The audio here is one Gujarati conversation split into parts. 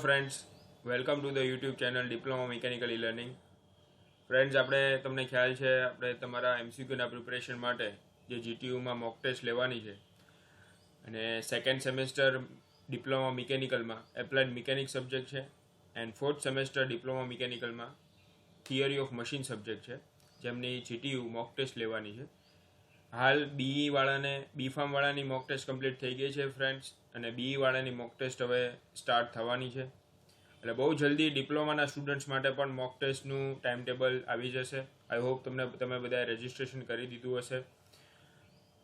Friends, welcome to the YouTube channel diploma mechanical e learning. Friends, આપણે તમને ખ્યાલ છે આપણે તમારા એમસીક્યુના પ્રિપરેશન માટે જે જીટીયુમાં મોક ટેસ્ટ લેવાની છે અને સેકન્ડ સેમેસ્ટર ડિપ્લોમા મિકેનિકલમાં એપ્લાઇડ મિકેનિક સબ્જેક્ટ છે એન્ડ ફોર્થ સેમેસ્ટર ડિપ્લોમા મિકેનિકલમાં થિયરી ઓફ મશીન સબ્જેક્ટ છે, જેમની જીટીયુ મોક ટેસ્ટ લેવાની છે. હાલ બીઈ વાળાને બી ફાર્મ વાળાની મોક ટેસ્ટ કમ્પ્લીટ થઈ ગઈ છે ફ્રેન્ડ્સ, અને બીઈ વાળાની મોક ટેસ્ટ હવે સ્ટાર્ટ થવાની છે. એટલે બહુ જલ્દી ડિપ્લોમાના સ્ટુડન્ટ્સ માટે પણ મોક ટેસ્ટનું ટાઈમ ટેબલ આવી જશે. આઈ હોપ તમે બધાએ રજિસ્ટ્રેશન કરી દીધું હશે.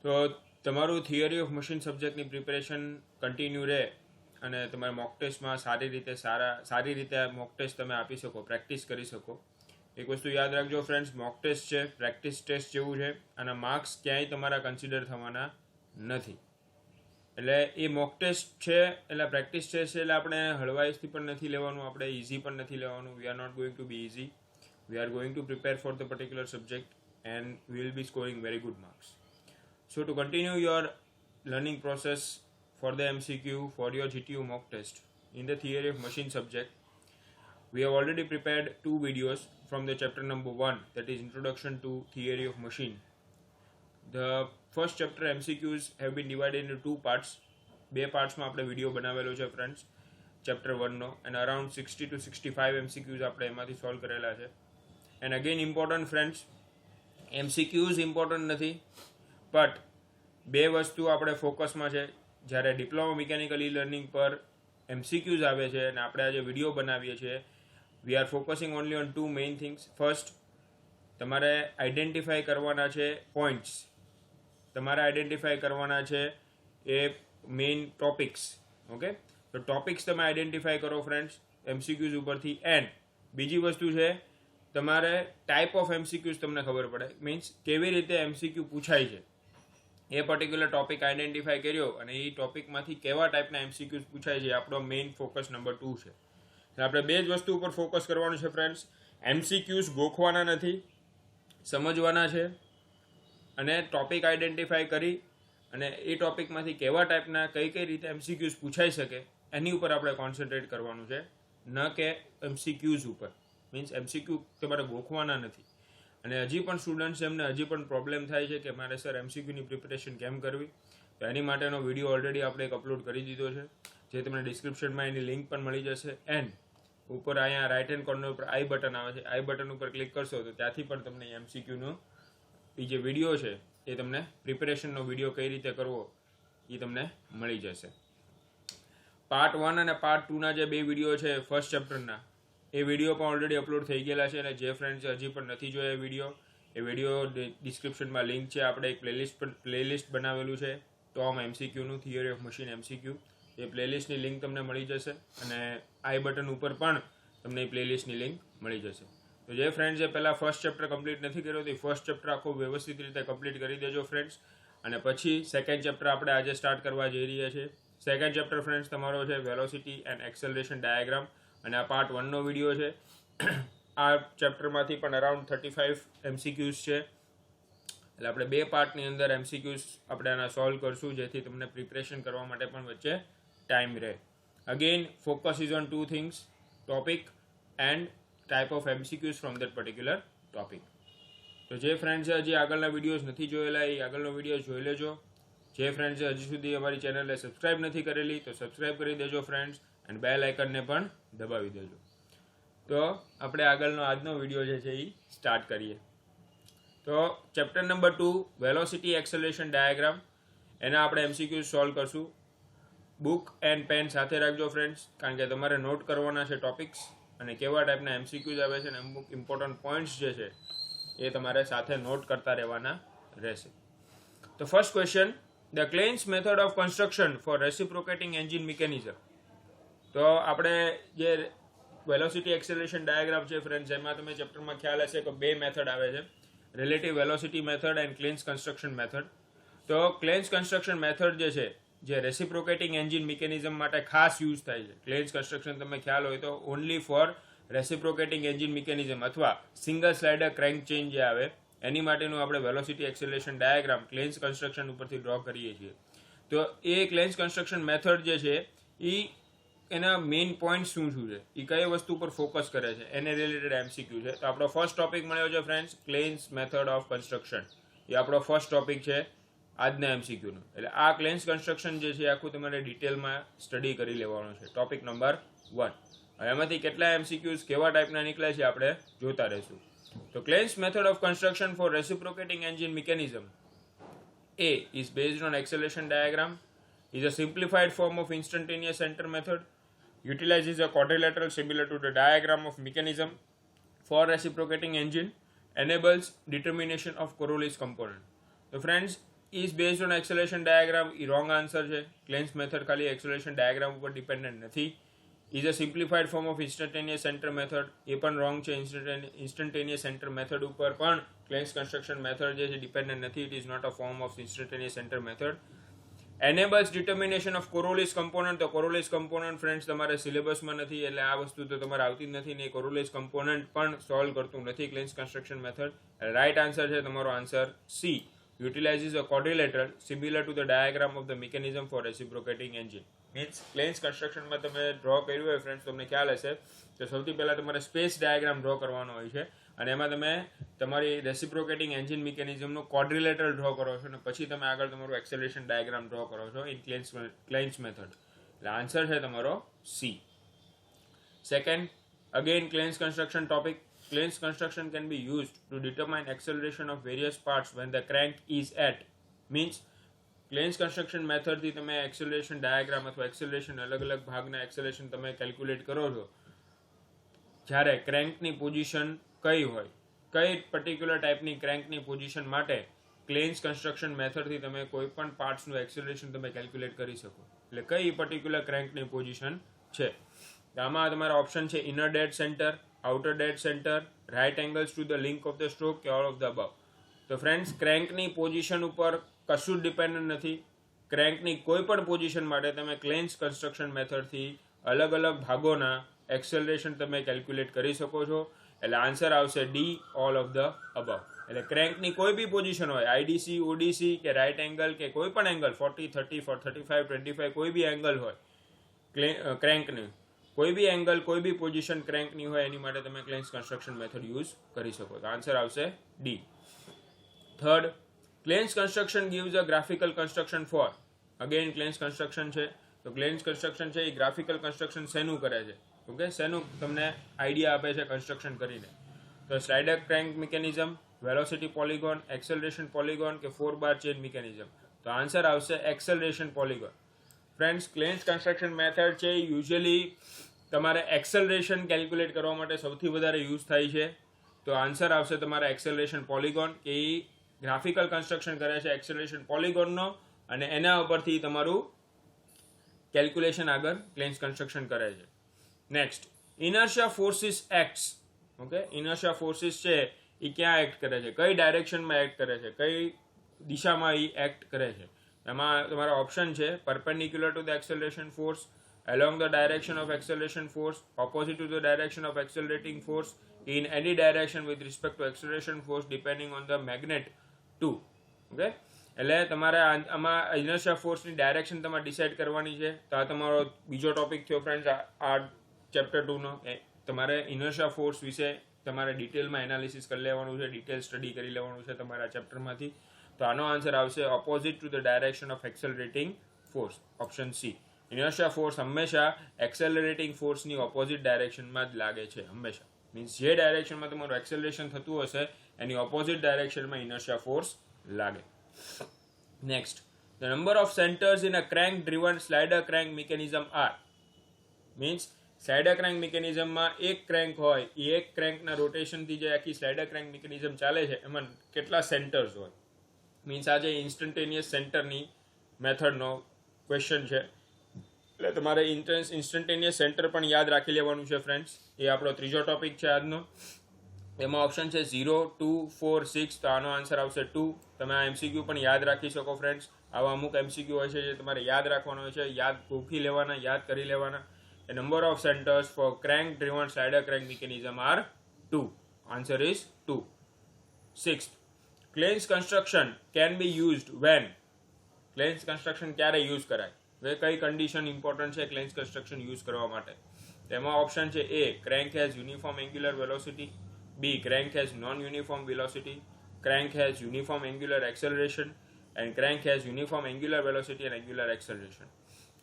તો તમારું થિયરી ઓફ મશીન સબ્જેક્ટની પ્રિપેરેશન કન્ટિન્યુ રહે અને તમારા મોક ટેસ્ટમાં સારી રીતે મોક ટેસ્ટ તમે આપી શકો, પ્રેક્ટિસ કરી શકો. એક વસ્તુ યાદ રાખજો ફ્રેન્ડ્સ, મોક ટેસ્ટ છે, પ્રેક્ટિસ ટેસ્ટ જેવું છે, અને માર્ક્સ ક્યાંય તમારા કન્સિડર થવાના નથી. એટલે એ મોક ટેસ્ટ છે એટલે પ્રેક્ટિસ ટેસ્ટ છે, એટલે આપણે હળવાઈથી પણ નથી લેવાનું, આપણે ઇઝી પણ નથી લેવાનું. We are not going to be easy. We are going to prepare for the particular subject and we will be scoring very good marks. So to continue your learning process for the MCQ for your GTU mock test in the theory of machine subject, we have already prepared 2 videos from the chapter number 1, that is introduction to theory of machine. The first chapter MCQs have been divided into 2 parts. બે પાર્ટ્સમાં આપણે વિડીયો બનાવેલો છે ફ્રેન્ડ્સ ચેપ્ટર 1નો, અને અરાઉન્ડ 60 to 65 MCQs આપણે એમાંથી સોલ્વ કરેલા છે. And again important friends, MCQs important નથી, બટ બે વસ્તુ આપણે ફોકસમાં છે. જ્યારે ડિપ્લોમા મિકેનિકલ ઈ લર્નિંગ પર MCQs આવે છે અને આપણે આજે વિડીયો બનાવીએ છીએ, we are focusing only on 2 main things. First, તમારે આઈડેન્ટિફાઈ કરવાના છે પોઈન્ટ્સ, તમારે આઈડેન્ટિફાઈ કરવાના છે એ મેઇન ટોપિક્સ. ઓકે, તો ટોપિક્સ તમે આઈડેન્ટિફાઈ કરો ફ્રેન્ડ્સ MCQs ઉપરથી. એન્ડ બીજી વસ્તુ છે, તમારે ટાઈપ ઓફ MCQs તમને ખબર પડે, મીન્સ કેવી રીતે MCQ પૂછાય છે. એ પર્ટિક્યુલર ટોપિક આઈડેન્ટિફાઈ કર્યો અને એ ટોપિકમાંથી કેવા ટાઈપના MCQs પૂછાય છે, આપણો મેઇન ફોકસ નંબર 2 છે. આપણે બે જ વસ્તુ ઉપર ફોકસ કરવાનું છે ફ્રેન્ડ્સ. MCQs ગોખવાના નથી, સમજવાના છે, અને ટોપિક આઈડેન્ટિફાઈ કરી અને એ ટોપિકમાંથી કેવા ટાઈપના કઈ રીતે MCQs પૂછાઈ શકે એની ઉપર આપણે કોન્સન્ટ્રેટ કરવાનું છે, ન કે MCQs ઉપર. મીન્સ MCQ તમારે ગોખવાના નથી. અને હજી પણ સ્ટુડન્ટ્સ એમને હજી પણ પ્રોબ્લેમ થાય છે કે મારે સર MCQની પ્રિપરેશન કેમ કરવી, તો એની માટેનો વિડીયો ઓલરેડી આપણે એક અપલોડ કરી દીધો છે, જે તમને ડિસ્ક્રિપ્શનમાં એની લિંક પણ મળી જશે. એન્ડ ઉપર અહીંયા રાઇટ હેન્ડ કોર્નર ઉપર આઈ બટન આવે છે, આઈ બટન ઉપર ક્લિક કરશો તો ત્યાંથી પણ તમને MCQનો એ જે વિડીયો છે એ તમને પ્રિપેરેશનનો વિડીયો કઈ રીતે કરવો એ તમને મળી જશે. પાર્ટ 1 અને પાર્ટ 2ના જે બે વિડીયો છે ફર્સ્ટ ચેપ્ટરના, એ વિડીયો પણ ઓલરેડી અપલોડ થઈ ગયેલા છે. અને જે ફ્રેન્ડ્સ હજી પણ નથી જોયા એ વિડીયો ડિસ્ક્રિપ્શનમાં લિંક છે. આપણે એક પ્લેલિસ્ટ બનાવેલું છે ટોમ MCQનું, થિયરી ઓફ મશીન MCQ. એ પ્લેલિસ્ટની લિંક તમને મળી જશે અને આઈ બટન ઉપર પણ તમને એ પ્લેલિસ્ટની લિંક મળી જશે. તો જે ફ્રેન્ડ્સે પહેલાં ફર્સ્ટ ચેપ્ટર કમ્પ્લીટ નથી કર્યો તો એ ફર્સ્ટ ચેપ્ટર આખો વ્યવસ્થિત રીતે કમ્પ્લીટ કરી દેજો ફ્રેન્ડ્સ. અને પછી સેકન્ડ ચેપ્ટર આપણે આજે સ્ટાર્ટ કરવા જઈ રહ્યા છીએ. સેકન્ડ ચેપ્ટર ફ્રેન્ડ્સ તમારો છે વેલોસિટી એન્ડ એક્સેલરેશન ડાયાગ્રામ, અને આ પાર્ટ 1નો વિડીયો છે. આ ચેપ્ટરમાંથી પણ અરાઉન્ડ 35 MCQs છે. એટલે આપણે બે પાર્ટની અંદર MCQs આપણે આના સોલ્વ કરશું, જેથી તમને પ્રિપરેશન કરવા માટે પણ વચ્ચે ટાઈમ રહે. Again focus is on 2 things, topic and type of MCQs from that particular topic. તો જે ફ્રેન્ડ્સે હજી આગળના વિડીયોઝ નથી જોયેલા એ આગળનો વિડીયો જોઈ લેજો. જે ફ્રેન્ડ્સે હજી સુધી અમારી ચેનલને સબસ્ક્રાઈબ નથી કરેલી તો સબસ્ક્રાઈબ કરી દેજો ફ્રેન્ડ્સ, એન્ડ બેલ આઇકનને પણ દબાવી દેજો. તો આપણે આગળનો આજનો વિડીયો જે છે એ સ્ટાર્ટ કરીએ. તો chapter number 2 velocity acceleration diagram, એના આપણે MCQs સોલ્વ કરશું. બુક એન્ડ પેન સાથે રાખજો ફ્રેન્ડ્સ, કારણ કે તમારે નોટ કરવાના છે ટોપિક્સ અને કેવા ટાઈપના MCQs આવે છે, અને અમુક ઇમ્પોર્ટન્ટ પોઈન્ટ્સ જે છે એ તમારે સાથે નોટ કરતા રહેવાના રહેશે. તો first question, the Klein's method of construction for reciprocating engine mechanism. તો આપણે જે વેલોસિટી એક્સેલરેશન ડાયાગ્રામ છે ફ્રેન્ડ્સ, એમાં તમે ચેપ્ટરમાં ખ્યાલ હશે કે બે મેથડ આવે છે, relative velocity method and Klein's construction method. તો ક્લેન્સ કન્સ્ટ્રક્શન મેથડ જે છે, જે રેસિપ્રોકેટિંગ એન્જિન મિકેનિઝમ માટે ખાસ યુઝ થાય છે. ક્લેન્સ કન્સ્ટ્રક્શન તમે ખ્યાલ હોય તો only for reciprocating engine mechanism અથવા સિંગલ સ્લાઇડર ક્રેન્ક ચેઇન જે આવે એની માટેનું આપણે velocity acceleration diagram Klein's construction ઉપરથી ડ્રો કરીએ છીએ. તો એ ક્લેન્સ કન્સ્ટ્રક્શન મેથડ જે છે એ એના મેઇન પોઈન્ટ શું છે, એ કઈ વસ્તુ પર ફોકસ કરે છે, એને રિલેટેડ એમસીક્યુ છે. તો આપણો ફર્સ્ટ ટોપિક મળ્યો છે ફ્રેન્ડ્સ, ક્લેન્સ મેથડ ઓફ કન્સ્ટ્રક્શન. એ આપણો ફર્સ્ટ ટોપિક છે આજના એમસીક્યુનો. એટલે આ ક્લેન્સ કન્સ્ટ્રક્શન જે છે આખું તમારે ડિટેલમાં સ્ટડી કરી લેવાનું છે. Topic number 1. હવે એમાંથી કેટલા એમસીક્યુઝ કેવા ટાઈપના નીકળે છે આપણે જોતા રહીશું. તો Klein's method of construction for reciprocating engine mechanism A is based on acceleration diagram, is a simplified form of instantaneous center method, utilizes a quadrilateral similar to the diagram of mechanism for reciprocating engine, enables determination of Coriolis component. So friends, is based on acceleration diagram, A wrong answer છે. ક્લેન્સ મેથડ ખાલી acceleration diagram ઉપર ડિપેન્ડન્ટ નથી. is a simplified form of instantaneous center method, એ પણ wrong છે. instantaneous center method ઉપર પણ ક્લેન્સ કન્સ્ટ્રક્શન મેથડ જે છે ડિપેન્ડન્ટ નથી. it is not a form of instantaneous center method. enables determination of Coriolis component. તો Coriolis component friends તમારે સિલેબસમાં નથી, એટલે આ વસ્તુ તો તમારે આવતી જ નથી ને. Coriolis component પણ સોલ્વ કરતું નથી ક્લેન્સ કન્સ્ટ્રક્શન મેથડ. રાઈટ આન્સર છે તમારો answer C. utilizes a quadrilateral similar to the diagram of the mechanism for reciprocating engine. Means Klein's કન્સ્ટ્રક્શનમાં તમે ડ્રો કર્યું હોય ફ્રેન્ડ્સ, તમને ખ્યાલ હશે તો સૌથી પહેલાં તમારે સ્પેસ ડાયાગ્રામ ડ્રો કરવાનો હોય છે, અને એમાં તમે તમારી રેસિપ્રોકેટિંગ એન્જિન મિકેનિઝમનો ક્વોડ્રિલેટરલ ડ્રો કરો છો, અને પછી તમે આગળ તમારું એક્સેલરેશન ડાયાગ્રામ ડ્રો કરો છો ઇન ક્લેન્સ મેથડ. એટલે આન્સર છે તમારો C. સેકન્ડ, again Klein's construction topic. Klein's construction can be used to determine acceleration of various parts when the crank is at. Means Klein's construction મેથડથી તમે એક્સેલરેશન ડાયાગ્રામ અથવા એક્સેલરેશન અલગ અલગ ભાગના એક્સેલરેશન તમે કેલ્ક્યુલેટ કરો છો જ્યારે ક્રેન્કની પોઝિશન કઈ હોય, કઈ પર્ટિક્યુલર ટાઈપની ક્રેન્કની પોઝિશન માટે ક્લેન્સ કન્સ્ટ્રક્શન મેથડથી તમે કોઈ પણ પાર્ટ્સનું એક્સેલરેશન તમે કેલ્ક્યુલેટ કરી શકો. એટલે કઈ પર્ટિક્યુલર ક્રેન્કની પોઝિશન છે. આમાં તમારા ઓપ્શન છે inner dead centre, outer dead centre, right angles to the link of the stroke કે ઓલ ઓફ ધ અબવ. તો ફ્રેન્ડ્સ, ક્રેન્કની પોઝિશન ઉપર કશું જ ડિપેન્ડન્ટ નથી. ક્રેન્કની કોઈ પણ પોઝિશન માટે તમે ક્લેન્સ કન્સ્ટ્રક્શન મેથડથી અલગ અલગ ભાગોના એક્સેલરેશન તમે કેલ્ક્યુલેટ કરી શકો છો. એટલે આન્સર આવશે D, all of the above. એટલે ક્રેન્કની કોઈ બી પોઝિશન હોય, આઈડીસી, ઓડીસી કે રાઇટ એંગલ કે કોઈ પણ એંગલ 40, 30, 35, 25 કોઈ બી એંગલ હોય ક્રેન્કની, કોઈ બી એંગલ કોઈ બી પોઝિશન ક્રેન્કની હોય એની માટે તમે ક્લેન્સ કન્સ્ટ્રક્શન મેથડ યુઝ કરી શકો. તો આન્સર આવશે D. Third, Klein's construction gives a graphical construction for. Again Klein's construction છે, તો ક્લેન્સ કન્સ્ટ્રક્શન છે એ ગ્રાફિકલ કન્સ્ટ્રક્શન શેનું કરે છે, ઓકે, શેનું તમને આઈડિયા આપે છે કન્સ્ટ્રક્શન કરીને. તો slider crank mechanism, velocity polygon, acceleration polygon કે 4 બાર ચેન મિકેનિઝમ. તો આન્સર આવશે acceleration polygon. Friends, Klein's construction method છે યુઝ્યુઅલી તમારે એક્સેલરેશન કેલ્ક્યુલેટ કરવા માટે સૌથી વધારે યુઝ થાય છે. તો આન્સર આવશે તમારા એક્સેલરેશન પોલિગોન, કે એ ગ્રાફિકલ કન્સ્ટ્રક્શન કરે છે એક્સેલરેશન પોલિગોનનો, અને એના ઉપરથી તમારું કેલ્ક્યુલેશન આગળ ક્લેન્સ કન્સ્ટ્રક્શન કરે છે. Next, inertia forces acts. Okay, inertia forces છે એ ક્યાં એક્ટ કરે છે, કઈ ડાયરેક્શનમાં એક્ટ કરે છે, કઈ દિશામાં એ એક્ટ કરે છે. એમાં તમારા ઓપ્શન છે perpendicular to the acceleration force, along the direction of acceleration force, opposite to the direction of accelerating force, in any direction with respect to acceleration force depending on the magnet 2. Okay, એટલે તમારે આમાં ઇનર્શિયા ફોર્સની ડાયરેક્શન તમારે ડિસાઇડ કરવાની છે. તો આ તમારો બીજો ટોપિક થયો ફ્રેન્ડ્સ આ ચેપ્ટર 2નો. તમારે ઇનર્શિયા ફોર્સ વિશે તમારે ડિટેલમાં એનાલિસિસ કરી લેવાનું છે, ડિટેલ સ્ટડી કરી લેવાનું છે તમારા ચેપ્ટરમાંથી. તો આનો આન્સર આવશે opposite to the direction of accelerating force, option C. Inertia force હંમેશા એક્સેલરેટિંગ ફોર્સની ઓપોઝિટ ડાયરેક્શનમાં જ લાગે છે હંમેશા. મીન્સ જે ડાયરેક્શનમાં તમારું એક્સેલરેશન થતું હશે એની ઓપોઝિટ ડાયરેક્શનમાં ઇનર્શિયા ફોર્સ લાગે. Next, the number of centres in a crank driven slider crank mechanism are. Means slider crank મિકેનિઝમમાં એક ક્રેન્ક હોય, એ એક ક્રેન્કના રોટેશનથી જે આખી સ્લાઇડર ક્રેન્ક મિકેનિઝમ ચાલે છે એમાં કેટલા સેન્ટર્સ હોય. મીન્સ આજે ઇન્સ્ટન્ટેનિયસ સેન્ટરની મેથડનો ક્વેશ્ચન છે. એટલે તમારે ઇન્સ્ટન્ટેનિયસ સેન્ટર પણ યાદ રાખી લેવાનું છે ફ્રેન્ડ્સ. એ આપણો ત્રીજો ટોપિક છે આજનો. એમાં ઓપ્શન છે 0, 2, 4, 6. તો આનો આન્સર આવશે 2. તમે આ એમસીક્યુ પણ યાદ રાખી શકો ફ્રેન્ડ્સ. આવા અમુક એમસીક્યુ હોય છે જે તમારે યાદ રાખવાનો હોય છે, યાદ ગોખી લેવાના, યાદ કરી લેવાના. The number of centers for crank driven slider crank mechanism are 2. Answer is 2. Sixth, ક્લેન્સ construction can be used when. ક્લેન્સ construction ક્યારે યુઝ કરાય? હવે કઈ કન્ડિશન ઇમ્પોર્ટન્ટ છે ક્લેન્ચ કન્સ્ટ્રક્શન યુઝ કરવા માટે? તેમાં ઓપ્શન છે A, crank has uniform angular velocity, B, crank has non-uniform velocity, crank has uniform angular acceleration, and crank has uniform angular velocity and angular acceleration.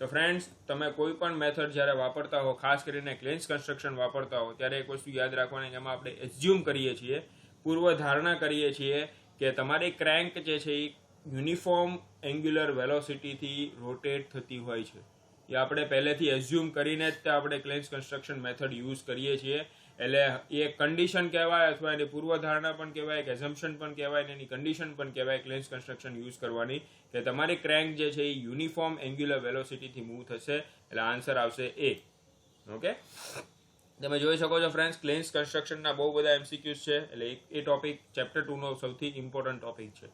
તો ફ્રેન્ડ્સ, તમે કોઈ પણ મેથડ જ્યારે વાપરતા હો, ખાસ કરીને ક્લેન્ચ કન્સ્ટ્રક્શન વાપરતા હો, ત્યારે એક વસ્તુ યાદ રાખવાની, એમાં આપણે એઝ્યુમ કરીએ છીએ, પૂર્વ ધારણા કરીએ છીએ કે તમારી ક્રેન્ક જે છે એ યુનિફોર્મ એન્ગ્યુલર વેલોસિટીથી રોટેટ થતી હોય છે. એ આપણે પહેલેથી એઝ્યુમ કરીને જ આપણે ક્લેન્ચ કન્સ્ટ્રક્શન મેથડ યુઝ કરીએ છીએ. એટલે એ કન્ડિશન કહેવાય, અથવા એની પૂર્વધારણા પણ કહેવાય, કે એઝમ્પશન પણ કહેવાય, અને એની કન્ડિશન પણ કહેવાય ક્લેન્ચ કન્સ્ટ્રક્શન યુઝ કરવાની, કે તમારી ક્રેન્ક જે છે એ યુનિફોર્મ એન્ગ્યુલર વેલોસિટીથી મૂવ થશે. એટલે આન્સર આવશે A. ઓકે, તમે જોઈ શકો છો ફ્રેન્ડ્સ, ક્લેન્ચ કન્સ્ટ્રક્શનના બહુ બધા MCQs છે. એટલે એ ટોપિક ચેપ્ટર 2 નો સૌથી ઇમ્પોર્ટન્ટ ટોપિક છે.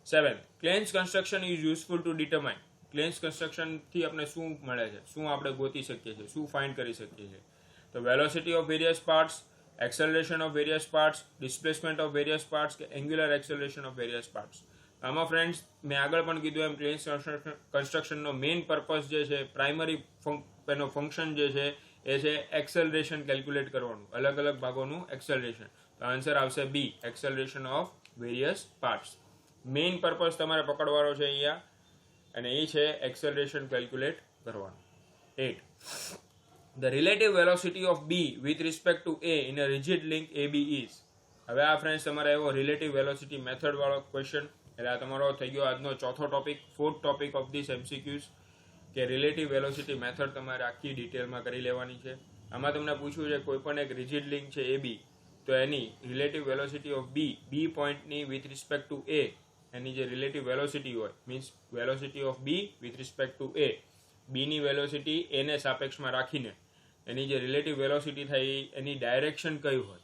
7. Klein's construction is useful to determine. Klein's કન્સ્ટ્રક્શનથી આપણે શું મળે છે, શું આપણે ગોતી શકીએ છીએ, શું ફાઇન્ડ કરી શકીએ છીએ? તો velocity of various parts, acceleration of various parts, displacement of various parts, કે angular acceleration of various parts. આમાં ફ્રેન્ડ્સ, મેં આગળ પણ કીધું એમ, ક્લેન્ચ કન્સ્ટ્રક્શનનો મેઇન પર્પઝ જે છે, પ્રાઇમરી એનો ફંક્શન જે છે એ છે એક્સેલરેશન કેલ્ક્યુલેટ કરવાનું, અલગ અલગ ભાગોનું એક્સેલરેશન. તો આન્સર આવશે B, acceleration of various parts. Main purpose તમારે પકડવાનો છે અહીંયા, અને એ છે એક્સેલરેશન કેલ્ક્યુલેટ કરવાનું. 8. The relative velocity of B with respect to A in a rigid link AB is. હવે આ ફ્રેન્ડ્સ તમારે એવો રિલેટિવ વેલોસિટી મેથડ વાળો ક્વેશ્ચન, એટલે આ તમારો થઈ ગયો આજનો ચોથો topic, fourth topic of this MCQs, કે રિલેટિવ વેલોસિટી મેથડ તમારે આખી ડિટેલમાં કરી લેવાની છે. આમાં તમને પૂછ્યું છે કોઈ પણ એક રિજિડ લિંક છે AB, તો એની રિલેટિવ વેલોસિટી ઓફ B પોઈન્ટની વિથ રિસ્પેક્ટ ટુ A, એની જે રિલેટિવ વેલોસિટી હોય, means velocity of B with respect two A, B ની વેલોસિટી A ને સાપેક્ષમાં રાખીને એની જે રિલેટિવ વેલોસિટી થાય એની ડાયરેક્શન કઈ હોય?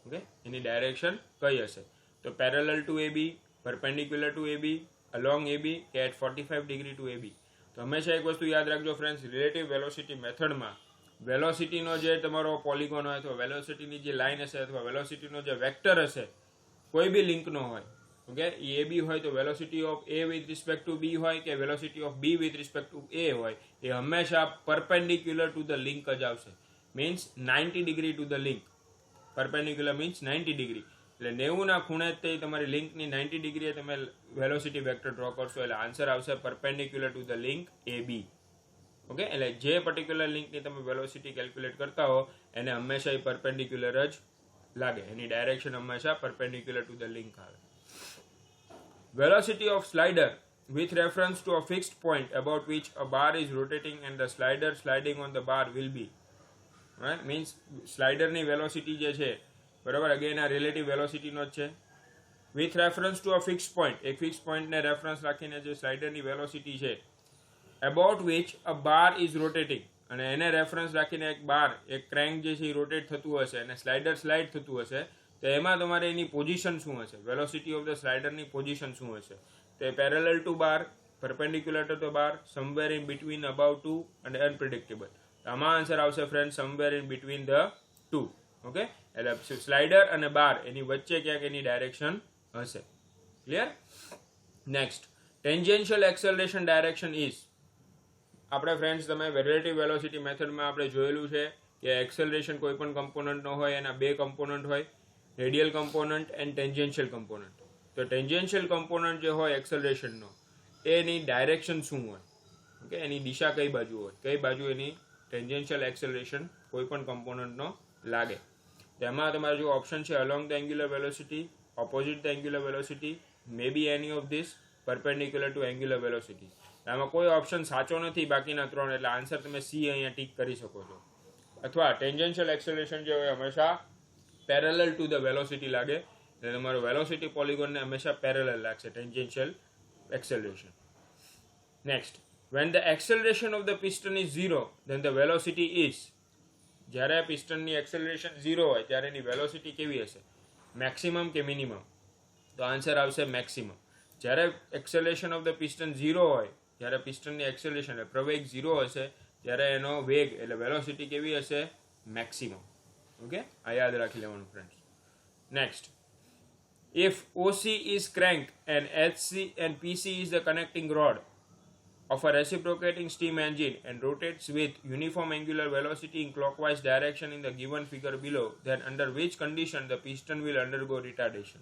ઓકે, એની ડાયરેક્શન કઈ હશે? તો parallel to AB, perpendicular to AB, along AB, કે એટ 45 ડિગ્રી ટુ AB. તો હંમેશા એક વસ્તુ યાદ રાખજો ફ્રેન્ડ્સ, રિલેટિવ વેલોસિટી મેથડમાં વેલોસિટીનો જે તમારો પોલિગોન હોય, અથવા વેલોસિટીની જે લાઇન હશે, અથવા વેલોસિટીનો જે વેક્ટર હશે, કોઈ બી લિંકનો હોય, ઓકે, એ AB હોય તો velocity of A with respect two B હોય, કે velocity of B with respect two A હોય, એ હંમેશા પરપેન્ડિક્યુલર ટુ ધ લિંક જ આવશે. Means 90 degree two the link. Perpendicular means 90 degree, એટલે 90 ના ખૂણે તે તમારી લિંકની 90 ડિગ્રીએ તમે વેલોસિટી વેક્ટર ડ્રો કરશો, એટલે આન્સર આવશે perpendicular to the link AB. Okay, એટલે જે પર્ટિક્યુલર લિંકની તમે વેલોસિટી કેલ્ક્યુલેટ કરતા હો એને હંમેશા એ પરપેન્ડિક્યુલર જ લાગે, એની ડાયરેક્શન હંમેશા પરપેન્ડિક્યુલર ટુ ધ લિંક આવે. Velocity of slider with reference to a fixed point about which a bar is rotating and the slider sliding on the bar will be. Right? Means slider ની velocity જે છે, બરાબર, અગેન આ રિલેટિવ વેલોસિટીનો જ છે. With reference to a fix point, એક ફિક્સ પોઈન્ટને રેફરન્સ રાખીને જે સ્લાઇડરની વેલોસિટી છે, about which a bar is rotating, અને એને રેફરન્સ રાખીને એક બાર, એક ક્રેન્ક જે છે એ રોટેટ થતું હશે અને સ્લાઇડર સ્લાઇડ થતું હશે, તો એમાં તમારે એની પોઝિશન શું હશે? વેલોસિટી ઓફ ધ સ્લાઇડરની પોઝિશન શું હશે? તો parallel to bar, perpendicular to the bar, somewhere in between, about two, અને અનપ્રિડિક્ટેબલ. આમાં આન્સર આવશે friend somewhere in between the two. Okay, એટલે સ્લાઇડર અને બાર એની વચ્ચે ક્યાંક એની ડાયરેક્શન હશે. Clear? Next, tangential acceleration direction is. આપણે ફ્રેન્ડ્સ, તમે રિલેટિવ વેલોસિટી મેથડમાં આપણે જોયેલું છે કે એક્સેલરેશન કોઈ પણ કમ્પોનન્ટનો હોય, એના બે કમ્પોનન્ટ હોય, radial component and tangential component. તો ટેન્જેન્શિયલ કમ્પોનન્ટ જે હોય એક્સેલરેશનનો, એની ડાયરેક્શન શું હોય? ઓકે, એની દિશા કઈ બાજુ હોય, કઈ બાજુ એની ટેન્જેન્શિયલ એક્સેલરેશન કોઈ પણ કમ્પોનન્ટનો લાગે? તેમાં તમારે જો ઓપ્શન છે along the angular velocity, opposite the angular velocity, may be any of these, perpendicular to angular velocity. આમાં કોઈ ઓપ્શન સાચો નથી બાકીના ત્રણ, એટલે આન્સર તમે C અહીંયા ટીક કરી શકો છો. અથવા ટેન્જેન્શિયલ એક્સેલરેશન જે હોય હંમેશા પેરેલલ ટુ ધ વેલોસિટી લાગે, એટલે તમારો વેલોસિટી પોલિગોનને હંમેશા પેરેલલ લાગશે, tangential acceleration. Next, when the acceleration of the piston is 0 then the velocity is. જ્યારે પિસ્ટનની એક્સેલરેશન 0 હોય ત્યારે એની વેલોસિટી કેવી હશે? મેક્સિમમ કે મિનિમમ? તો આન્સર આવશે મેક્સિમમ. જ્યારે એક્સેલરેશન ઓફ ધ પિસ્ટન 0 હોય, જ્યારે પિસ્ટનની એક્સેલરેશન પ્રવેગ 0 હશે, ત્યારે એનો વેગ એટલે વેલોસિટી કેવી હશે? મેક્સિમમ. ઓકે, આ યાદ રાખી લેવાનું friends. Next, if OC is crank and HC and PC is the connecting rod, of a reciprocating steam engine and rotates with uniform angular velocity in clockwise direction in the given figure below, then under which condition the piston will undergo retardation.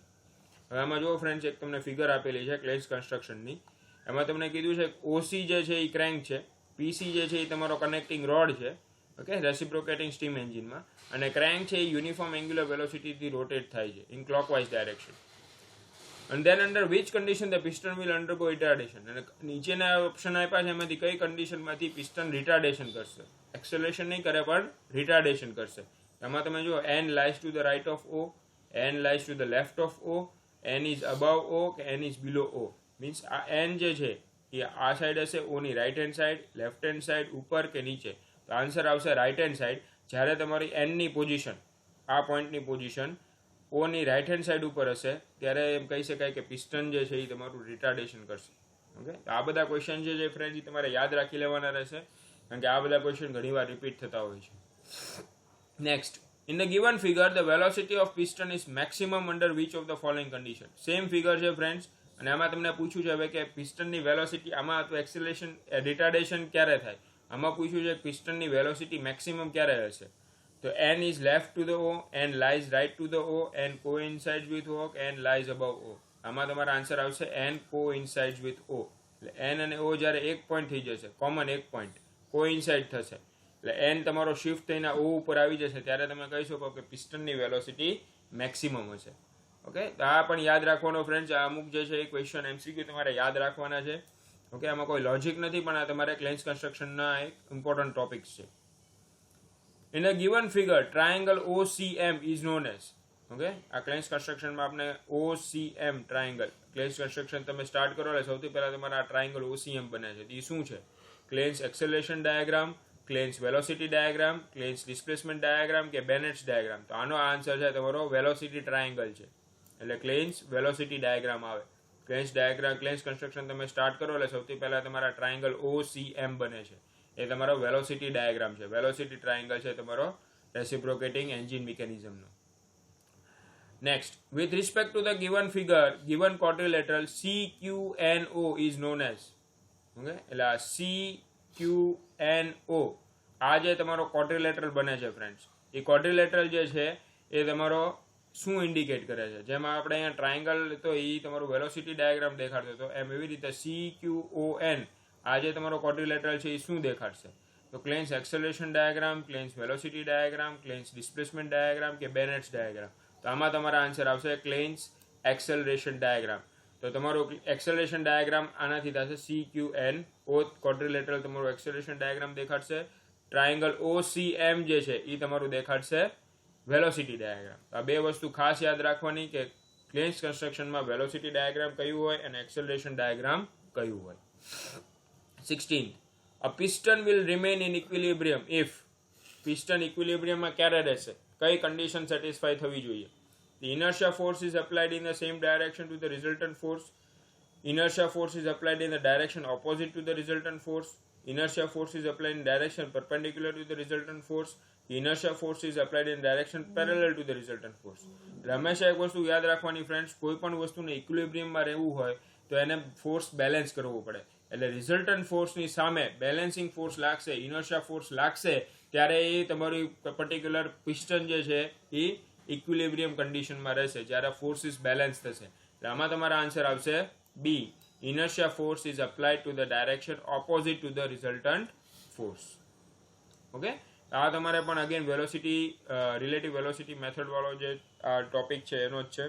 હવે આમાં જો ફ્રેન્ડ્સ એક તમને ફિગર આપેલી છે ક્લેન્સ કન્સ્ટ્રક્શનની. એમાં તમને કીધું છે ઓસી જે છે એ ક્રેન્ક છે, પીસી જે છે એ તમારો કનેક્ટિંગ રોડ છે, ઓકે, રેસિપ્રોકેટિંગ સ્ટીમ એન્જિનમાં, અને ક્રેન્ક છે એ યુનિફોર્મ એન્ગ્યુલર વેલોસિટીથી રોટેટ થાય છે in clockwise direction. And then under which condition the piston will undergo retardation. અને નીચેના ઓપ્શન આપ્યા છે એમાંથી કઈ કન્ડિશનમાંથી પિસ્ટન રિટાર્ડેશન કરશે? એક્સેલરેશન નહીં કરે પણ રિટાર્ડેશન કરશે. એમાં તમે જો n lies to the right of O, n lies to the left of O, n is above O કે n is below O. Means આ n જે છે એ આ સાઈડ હશે, O ની right hand side, left hand side, ઉપર કે નીચે. તો આન્સર આવશે રાઈટ હેન્ડ સાઈડ. જ્યારે તમારી n ની પોઝિશન, આ પોઈન્ટની પોઝિશન O ની રાઈટ હેન્ડ સાઈડ ઉપર હશે ત્યારે એમ કહી શકાય કે પિસ્ટન જે છે એ તમારું રિટાર્ડેશન કરશે. ઓકે, આ બધા ક્વેશ્ચન છે ફ્રેન્ડ એ તમારે યાદ રાખી લેવાના રહેશે, કારણ કે આ બધા ક્વેશ્ચન ઘણીવાર રિપીટ થતા હોય છે. Next, in the given figure the velocity of piston is maximum under which of the following condition. Same figure છે ફ્રેન્ડ્સ, અને આમાં તમને પૂછ્યું છે હવે કે પિસ્ટનની વેલોસિટી, આમાં તો એક્સિલેશન રિટાર્ડેશન ક્યારે થાય, આમાં પૂછ્યું છે પિસ્ટનની વેલોસિટી મેક્સિમમ ક્યારે હશે. તો n is left to the O, n lies right to the O, n coincides with O, n lies above O. આમાં તમારા આન્સર આવશે n coincides with O. એટલે n અને O જ્યારે એક પોઈન્ટ થઈ જશે, કોમન એક પોઈન્ટ કોઇન્સાઇડ થશે, એટલે n તમારો શિફ્ટ થઈને O ઉપર આવી જશે, ત્યારે તમે કહી શકો કે પિસ્ટનની વેલોસિટી મેક્સિમમ હશે. ઓકે, તો આ પણ યાદ રાખવાનો ફ્રેન્ડ્સ. આ અમુક જે છે એ ક્વેશ્ચન MCQ તમારે યાદ રાખવાના છે. ઓકે, આમાં કોઈ લોજિક નથી, પણ આ તમારે ક્લેન્સ કન્સ્ટ્રક્શનના એક ઇમ્પોર્ટન્ટ ટોપિક્સ છે. In a given figure, triangle OCM is known as. Okay, આ ક્લેન્સ કન્સ્ટ્રક્શનમાં આપણે OCM ટ્રાયંગલ ક્લેન્સ કન્સ્ટ્રક્શન તમે સ્ટાર્ટ કરો એટલે સૌથી પહેલા તમારા આ ટ્રાયંગલ OCM બને છે. એ શું છે? Klein's acceleration diagram, Klein's velocity diagram, Klein's displacement diagram કે બેનેટ્સ ડાયાગ્રામ. તો આનો આન્સર છે તમારો વેલોસિટી ટ્રાયંગલ છે, એટલે ક્લેન્સ વેલોસિટી ડાયાગ્રામ આવે. ક્લેન્સ ડાયાગ્રામ ક્લેન્સ કન્સ્ટ્રક્શન તમે સ્ટાર્ટ કરો એટલે સૌથી પહેલા તમારા ટ્રાયંગલ OCM બને છે. એ તમારો વેલોસિટી ડાયાગ્રામ છે. વેલોસિટી ટ્રાયંગલ છે તમારો રેસિપ્રોકેટિંગ એન્જિન મિકેનિઝમનો. Next, with respect to the given figure, given quadrilateral CQNO is known as. Okay, એટલે આ CQNO આ જે તમારો ક્વોડ્રિલેટરલ બને છે ફ્રેન્ડ્સ, એ ક્વોડ્રિલેટરલ જે છે એ તમારો શું ઇન્ડિકેટ કરે છે? જેમાં આપણે અહીંયા ટ્રાયંગલ તો એ તમારું વેલોસિટી ડાયાગ્રામ દેખાડતો હતો, એમ એવી રીતે CQON આ જે તમારો ક્વોડ્રિલેટરલ છે એ શું દેખાડશે? તો Klein's acceleration diagram, Klein's velocity diagram, Klein's displacement diagram કે બેનેટ્સ ડાયાગ્રામ. તો આમાં તમારા આન્સર આવશે ક્લેન્સ એક્સેલરેશન ડાયાગ્રામ. તો તમારું એક્સેલરેશન ડાયાગ્રામ આનાથી થશે CQN. ક્વોડ્રિલેટરલ તમારું એક્સેલરેશન ડાયાગ્રામ દેખાડશે. ટ્રાયંગલ OCM જે છે એ તમારું દેખાડશે વેલોસિટી ડાયાગ્રામ. આ બે વસ્તુ ખાસ યાદ રાખવાની કે ક્લેન્સ કન્સ્ટ્રક્શનમાં વેલોસિટી ડાયાગ્રામ કયું હોય અને એક્સેલરેશન ડાયાગ્રામ કયું હોય. 16. A piston will remain in equilibrium if piston equilibriumમાં ક્યારે રહેશે? કઈ કન્ડિશન સેટિસ્ફાય થવી જોઈએ? The inertia force is applied in the same direction to the resultant force. Inertia force is applied in the direction opposite to the resultant force. Inertia force is applied in direction perpendicular to the resultant force. The inertia force is applied in direction parallel to the resultant force. હંમેશા એક વસ્તુ યાદ રાખવાની ફ્રેન્ડ્સ, કોઈ પણ વસ્તુને ઇક્વિલિબ્રિયમમાં રહેવું હોય તો એને ફોર્સ બેલેન્સ કરવો પડે. એટલે રિઝલ્ટન્ટ ફોર્સની સામે બેલેન્સિંગ ફોર્સ લાગશે, ઇનર્શિયા ફોર્સ લાગશે, ત્યારે એ તમારી પર્ટિક્યુલર પિસ્ટન જે છે એ ઇક્વિલિબ્રિયમ કન્ડિશનમાં રહેશે જ્યારે ફોર્સિસ બેલેન્સ થશે. એટલે આમાં તમારા આન્સર આવશે B. Inertia force is applied to the direction opposite to the resultant force. Okay, આ તમારે પણ again velocity relative velocity method વાળો જે ટોપિક છે એનો જ છે.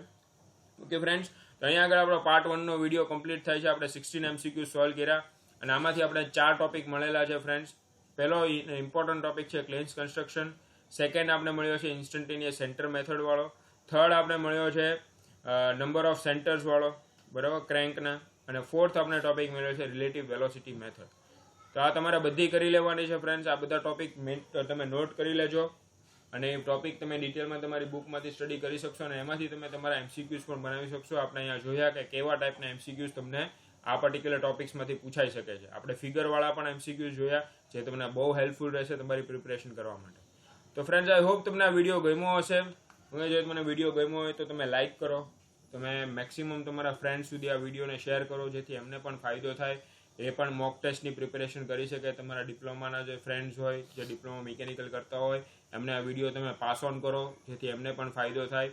ઓકે ફ્રેન્ડ્સ, તો અહીંયા આગળ આપણો પાર્ટ 1નો વિડીયો કમ્પ્લીટ થાય છે. આપણે 16 MCQ સોલ્વ કર્યા અને આમાંથી આપણે 4 ટોપિક મળેલા છે ફ્રેન્ડ્સ. પહેલો ઇમ્પોર્ટન્ટ ટોપિક છે ક્લેન્સ કન્સ્ટ્રક્શન. સેકન્ડ આપણે મળ્યો છે ઇન્સ્ટન્ટેનિયસ સેન્ટર મેથડ વાળો. થર્ડ આપણે મળ્યો છે નંબર ઓફ સેન્ટર્સ વાળો, બરાબર, ક્રેન્કના. અને ફોર્થ આપણે ટોપિક મળ્યો છે રિલેટિવ વેલોસિટી મેથડ. તો આ તમારે બધી કરી લેવાની છે ફ્રેન્ડ્સ. આ બધા ટોપિક તમે નોટ કરી લેજો અને એ ટોપિક તમે ડિટેલમાં તમારી બુકમાંથી સ્ટડી કરી શકશો અને એમાંથી તમે તમારા MCQs પણ બનાવી શકશો. આપણે અહીંયા જોયા કે કેવા ટાઈપના MCQs તમને આ પર્ટિક્યુલર ટોપિક્સમાંથી પૂછાઈ શકે છે. આપણે ફિગરવાળા પણ MCQs જોયા જે તમને બહુ હેલ્પફુલ રહેશે તમારી પ્રિપરેશન કરવા માટે. તો ફ્રેન્ડ્સ, આઈ હોપ તમને આ વિડીયો ગમ્યો હશે. જો તમને વિડીયો ગમ્યો હોય તો તમે લાઇક કરો, તમે મેક્સિમમ તમારા ફ્રેન્ડ્સ સુધી આ વિડીયોને શેર કરો જેથી એમને પણ ફાયદો થાય. એ પણ મોક ટેસ્ટની પ્રિપેરેશન કરી શકે. તમારા ડિપ્લોમાના જે ફ્રેન્ડ્સ હોય, જે ડિપ્લોમા મિકેનિકલ કરતા હોય, એમને આ વિડીયો તમે પાસ ઓન કરો, જેથી એમને પણ ફાયદો થાય.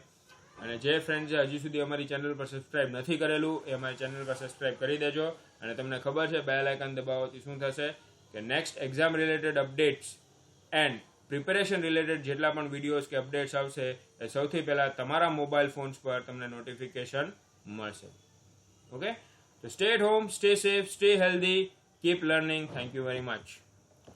અને જે ફ્રેન્ડ્સે હજી સુધી અમારી ચેનલ પર સબસ્ક્રાઇબ નથી કરેલું, એ અમારી ચેનલ પર સબસ્ક્રાઇબ કરી દેજો. અને તમને ખબર છે બેલ આઇકન દબાવવાથી શું થશે કે next exam related updates and preparation related જેટલા પણ વિડીયોઝ કે અપડેટ્સ આવશે એ સૌથી પહેલાં તમારા મોબાઈલ ફોન્સ પર તમને નોટિફિકેશન મળશે. ઓકે, તો stay at home, stay safe, stay healthy, keep learning. Thank you very much.